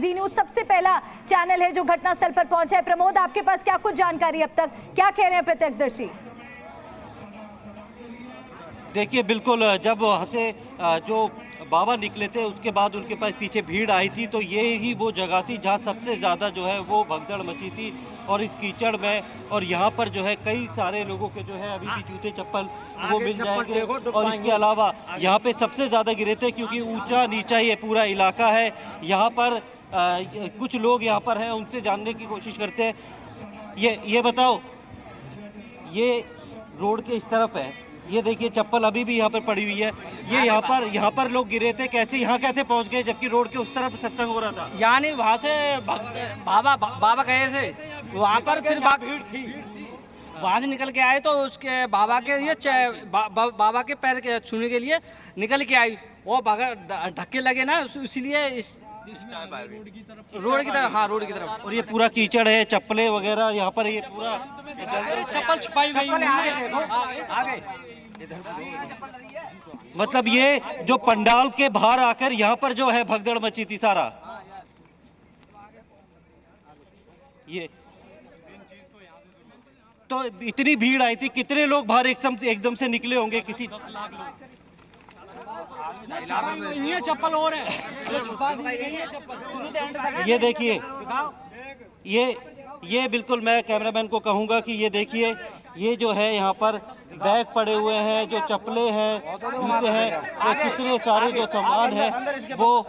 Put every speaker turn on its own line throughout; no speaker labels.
जी news सबसे पहला channel है जो घटनास्थल पर पहुंचा है। प्रमोद, आपके पास क्या कुछ जानकारी अब तक, क्या कह रहे हैं प्रत्यक्षदर्शी?
देखिए, बिल्कुल जब वहाँ से जो बाबा निकले थे उसके बाद उनके पास पीछे भीड़ आई थी, तो ये ही वो जगह थी जहाँ सबसे ज़्यादा जो है वो भगदड़ मची थी और इस कीचड़ में। और यहाँ पर जो है कई सारे लोगों के जो है अभी भी जूते चप्पल वो मिल जाएंगे। और इसके अलावा यहाँ पे सबसे ज़्यादा गिरे थे क्योंकि ऊंचा नीचा ये पूरा इलाका है। यहाँ पर कुछ लोग यहाँ पर हैं, उनसे जानने की कोशिश करते हैं। ये बताओ, ये रोड के इस तरफ है, ये देखिए चप्पल अभी भी यहाँ पर पड़ी हुई है। ये यहाँ पर लोग गिरे थे, कैसे यहाँ कैसे पहुँच गए जबकि रोड के उस तरफ सत्संग हो रहा था?
यानी वहाँ से बाबा गए थे वहाँ पर, फिर भीड़ थी, वहाँ से निकल के आए तो उसके बाबा के लिए बाबा के पैर के छूने के लिए निकल के आई, वो धक्के लगे ना, इसीलिए रोड की तरफ। हाँ, रोड की तरफ।
और ये पूरा कीचड़ है, चप्पलें वगैरह यहाँ पर, ये पूरा
चप्पल छुपाई गई आगे।
मतलब ये जो पंडाल के बाहर आकर यहाँ पर जो है भगदड़ मची थी सारा। ये तो इतनी भीड़ आई थी, कितने लोग बाहर एकदम से निकले होंगे? किसी 10 लाख लोग।
ये चप्पल और है,
ये देखिए, ये बिल्कुल मैं कैमरामैन को कहूंगा कि ये देखिए, ये जो है यहाँ पर बैग पड़े हुए हैं, जो चप्पलें हैं, जूते हैं, वो कितने सारे जो सामान है वो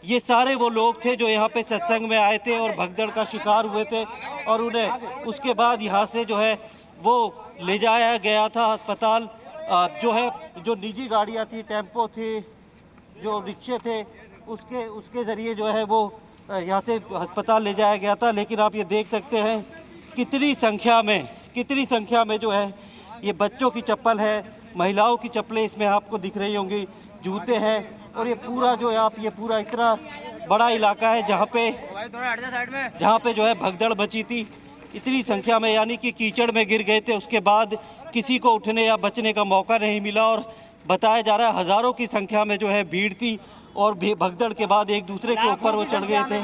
ये सारे वो लोग थे जो यहाँ पे सत्संग में आए थे और भगदड़ का शिकार हुए थे। और उन्हें उसके बाद यहाँ से जो है वो ले जाया गया था अस्पताल। जो है जो निजी गाड़ियाँ थी, टेम्पो थी, जो रिक्शे थे, उसके ज़रिए जो है वो यहाँ से अस्पताल ले जाया गया था। लेकिन आप ये देख सकते हैं कितनी संख्या में जो है ये बच्चों की चप्पल है, महिलाओं की चप्पलें इसमें आपको दिख रही होंगी, जूते हैं। और ये पूरा जो है ये पूरा इतना बड़ा इलाका है जहाँ पे जो है भगदड़ मची थी इतनी संख्या में, यानी कि कीचड़ में गिर गए थे। उसके बाद किसी को उठने या बचने का मौका नहीं मिला और बताया जा रहा है हजारों की संख्या में जो है भीड़ थी और भगदड़ के बाद एक दूसरे के ऊपर वो चढ़ गए थे।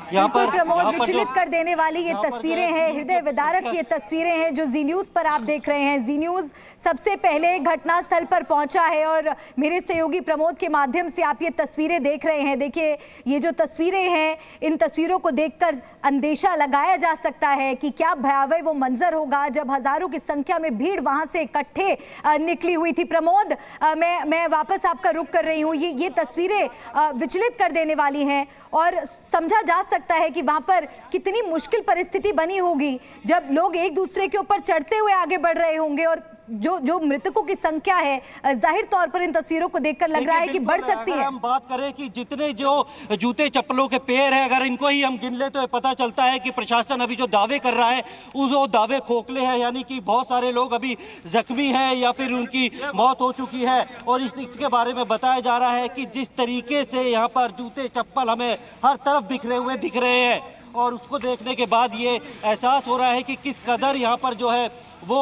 यहाँ पर
प्रमोद, विचलित कर देने वाली ये तस्वीरें हैं, हृदय विदारक ये तस्वीरें हैं जो जी न्यूज पर आप देख रहे हैं। जी न्यूज सबसे पहले घटनास्थल पर पहुंचा है और मेरे सहयोगी प्रमोद के माध्यम से आप ये तस्वीरें देख रहे हैं। देखिए, ये जो तस्वीरें हैं, इन तस्वीरों को देखकर अंदेशा लगाया जा सकता है कि क्या भयावह वो मंजर होगा जब हजारों की संख्या में भीड़ वहां से इकट्ठे निकली हुई थी। प्रमोद, मैं वापस आपका रुख कर रही हूँ। ये तस्वीरें विचलित कर देने वाली हैं और समझा जा सकता है कि वहां पर कितनी मुश्किल परिस्थिति बनी होगी जब लोग एक दूसरे के ऊपर चढ़ते हुए आगे बढ़ रहे होंगे। और जो मृतकों की संख्या है जाहिर तौर पर इन तस्वीरों को देखकर लग रहा है कि बढ़ सकती है।
हम बात करें कि जितने जो जूते चप्पलों के पेड़ है, अगर इनको ही हम गिन ले तो पता चलता है कि प्रशासन अभी जो दावे कर रहा है वो दावे खोखले हैं, यानी कि बहुत सारे लोग अभी जख्मी हैं या फिर उनकी मौत हो चुकी है। और इसके बारे में बताया जा रहा है कि जिस तरीके से यहाँ पर जूते चप्पल हमें हर तरफ बिखरे हुए दिख रहे हैं और उसको देखने के बाद ये एहसास हो रहा है कि किस कदर यहाँ पर जो है वो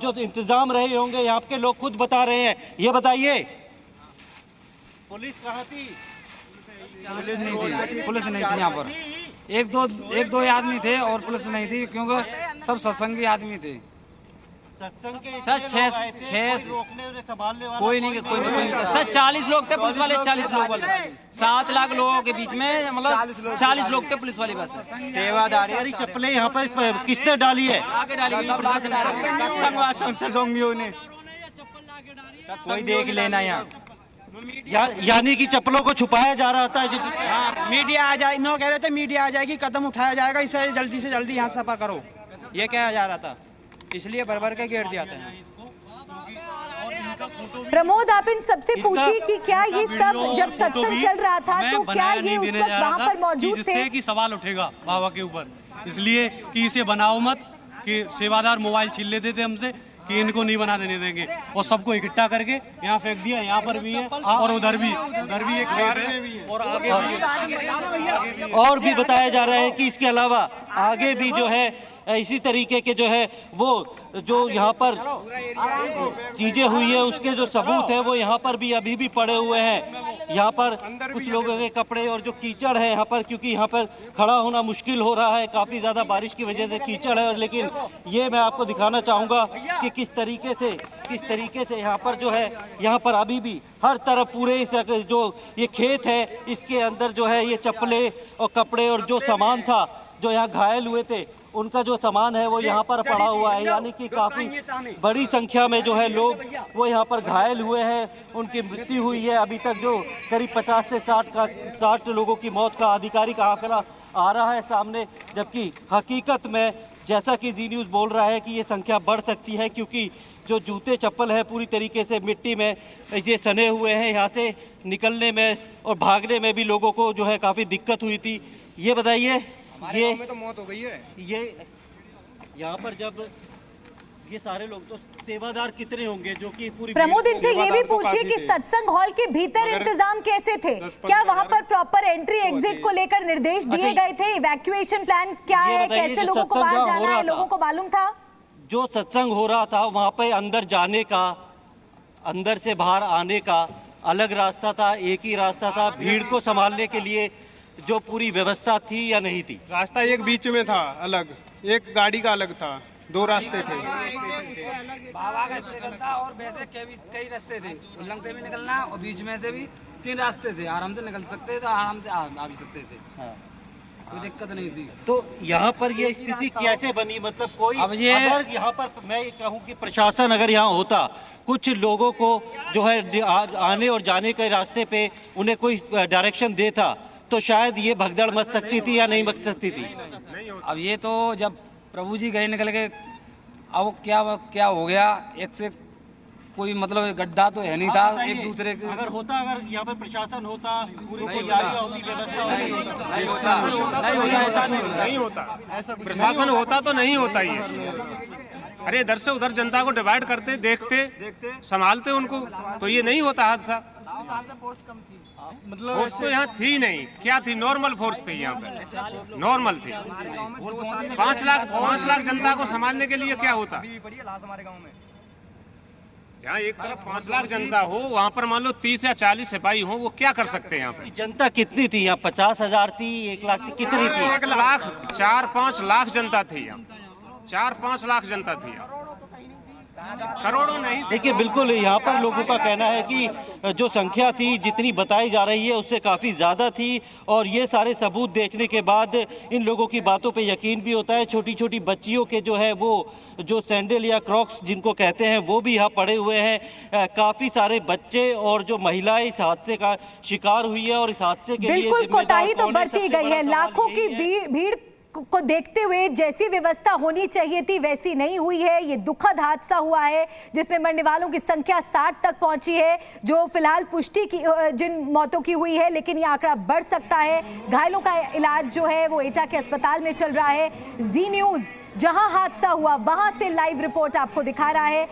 जो इंतजाम रहे होंगे, यहाँ के लोग खुद बता रहे हैं। ये बताइए, पुलिस कहाँ थी?
पुलिस नहीं थी यहाँ पर। एक दो आदमी थे और पुलिस नहीं थी क्योंकि सब सत्संगी आदमी थे।
सर कोई नहीं सर 40 लोग थे पुलिस वाले, 40 लोग वाले 7 लाख लोगों के बीच में, मतलब 40 लोग थे पुलिस वाले। बस
सेवादारी चप्पलें यहाँ पर किसने डाली है?
आगे डाली
कोई देख लेना यहाँ,
यानी कि चप्पलों को छुपाया जा रहा था।
हाँ, मीडिया आ जाए, कह रहे थे मीडिया आ जाएगी, कदम उठाया जाएगा, इसे जल्दी से जल्दी यहाँ सफा करो, ये कहा जा रहा था, इसलिए भर के घेर दिया था।
प्रमोद, आप इन सबसे पूछिए कि क्या ये सब जब सत्संग चल रहा था तो क्या ये उस वक्त वहाँ पर मौजूद थे?
कि सवाल उठेगा बाबा के ऊपर, इसलिए कि इसे बनाओ मत कि सेवादार मोबाइल छीन लेते थे हमसे कि इनको नहीं बना देने देंगे और सबको इकट्ठा करके यहाँ फेंक दिया। यहाँ पर भी है और उधर भी एक है और आगे
और भी बताया जा रहा है कि इसके अलावा आगे भी जो है इसी तरीके के जो है वो जो यहाँ पर चीज़ें हुई है उसके जो सबूत है वो यहाँ पर भी अभी भी पड़े हुए हैं। यहाँ पर कुछ लोगों के कपड़े और जो कीचड़ है यहाँ पर, क्योंकि यहाँ पर खड़ा होना मुश्किल हो रहा है, काफ़ी ज़्यादा बारिश की वजह से कीचड़ है। लेकिन ये मैं आपको दिखाना चाहूँगा कि किस तरीके से यहाँ पर जो है, यहाँ पर अभी भी हर तरफ पूरे इस जो ये खेत है इसके अंदर जो है ये चप्पलें और कपड़े और जो सामान था, जो यहाँ घायल हुए थे उनका जो सामान है वो यहाँ पर पड़ा हुआ है। यानी कि काफ़ी बड़ी संख्या में जो है लोग वो यहाँ पर घायल हुए हैं, उनकी मृत्यु हुई है। अभी तक जो करीब 50 से 60 लोगों की मौत का आधिकारिक आंकड़ा आ रहा है सामने, जबकि हकीकत में जैसा कि जी न्यूज़ बोल रहा है कि ये संख्या बढ़ सकती है, क्योंकि जो जूते चप्पल है पूरी तरीके से मिट्टी में ये सने हुए हैं। यहाँ से निकलने में और भागने में भी लोगों को जो है काफ़ी दिक्कत हुई थी। ये बताइए, ये
में तो मौत हो गई है।
ये यहाँ पर जब ये सारे लोग, तो सेवादार कितने होंगे जो कि पूरी
प्रमोद, इनसे ये भी पूछिए कि सत्संग हॉल के भीतर इंतजाम कैसे थे? क्या वहां पर प्रॉपर एंट्री एग्जिट को लेकर निर्देश दिए गए थे? इवैक्यूएशन प्लान क्या है? कैसे लोगों को बाहर जाना है, लोगों को मालूम था?
जो सत्संग हो रहा था वहाँ पे अंदर जाने का, अंदर से बाहर आने का अलग रास्ता था, एक ही रास्ता था? भीड़ को संभालने के लिए जो पूरी व्यवस्था थी या नहीं थी?
रास्ता एक बीच में था अलग, एक गाड़ी का अलग था, 2 रास्ते थे।
बाबा का निकल था और वैसे कई रास्ते थे, उल्लंघ से भी निकलना और बीच में से भी 3 रास्ते थे। आराम से निकल सकते थे, आराम से आ भी सकते थे, कोई दिक्कत नहीं थी।
तो यहाँ पर ये स्थिति कैसे बनी? मतलब कोई
अब ये
अगर यहाँ पर मैं ये कहूँ कि प्रशासन अगर यहाँ होता, कुछ लोगों को जो है आने और जाने के रास्ते पे उन्हें कोई डायरेक्शन देता तो शायद ये भगदड़ मच सकती थी या नहीं मच सकती थी।
अब ये तो जब प्रभु जी गए निकल के, अब क्या हो गया, एक से कोई मतलब गड्ढा तो है नहीं था एक दूसरे के।
अगर यहाँ पर प्रशासन होता, पूरी तैयारियां होती, व्यवस्था
नहीं होता, प्रशासन होता तो नहीं होता ये। अरे इधर से उधर जनता को डिवाइड करते, देखते, संभालते उनको, तो ये नहीं होता हादसा। मतलब फोर्स तो यहाँ थी नहीं, क्या थी? नॉर्मल फोर्स थी यहाँ पे, नॉर्मल थी। 5 लाख जनता को संभालने के लिए क्या होता? जहाँ एक तरफ 5 लाख जनता हो, वहाँ पर मान लो 30 या 40 सिपाही हो, वो क्या कर सकते हैं यहाँ पे?
जनता कितनी थी यहाँ? 50,000 थी, 1 लाख थी, कितनी थी?
1 लाख 4-5 लाख जनता थी यहाँ, 4-5 लाख जनता थी यहाँ, करोड़ों नहीं।
देखिए, बिल्कुल यहाँ पर लोगों का कहना है कि जो संख्या थी जितनी बताई जा रही है उससे काफ़ी ज़्यादा थी, और ये सारे सबूत देखने के बाद इन लोगों की बातों पे यकीन भी होता है। छोटी छोटी बच्चियों के जो है वो जो सैंडल या क्रॉक्स जिनको कहते हैं वो भी यहाँ पड़े हुए हैं। काफ़ी सारे बच्चे और जो महिलाएं इस हादसे का शिकार हुई है, और इस हादसे के लिए
बिल्कुल कोताही तो बढ़ती गई है। लाखों की भीड़ को देखते हुए जैसी व्यवस्था होनी चाहिए थी वैसी नहीं हुई है। ये दुखद हादसा हुआ है जिसमें मरने वालों की संख्या 60 तक पहुंची है, जो फिलहाल पुष्टि की जिन मौतों की हुई है, लेकिन ये आंकड़ा बढ़ सकता है। घायलों का इलाज जो है वो एटा के अस्पताल में चल रहा है। जी न्यूज़ जहां हादसा हुआ वहां से लाइव रिपोर्ट आपको दिखा रहा है।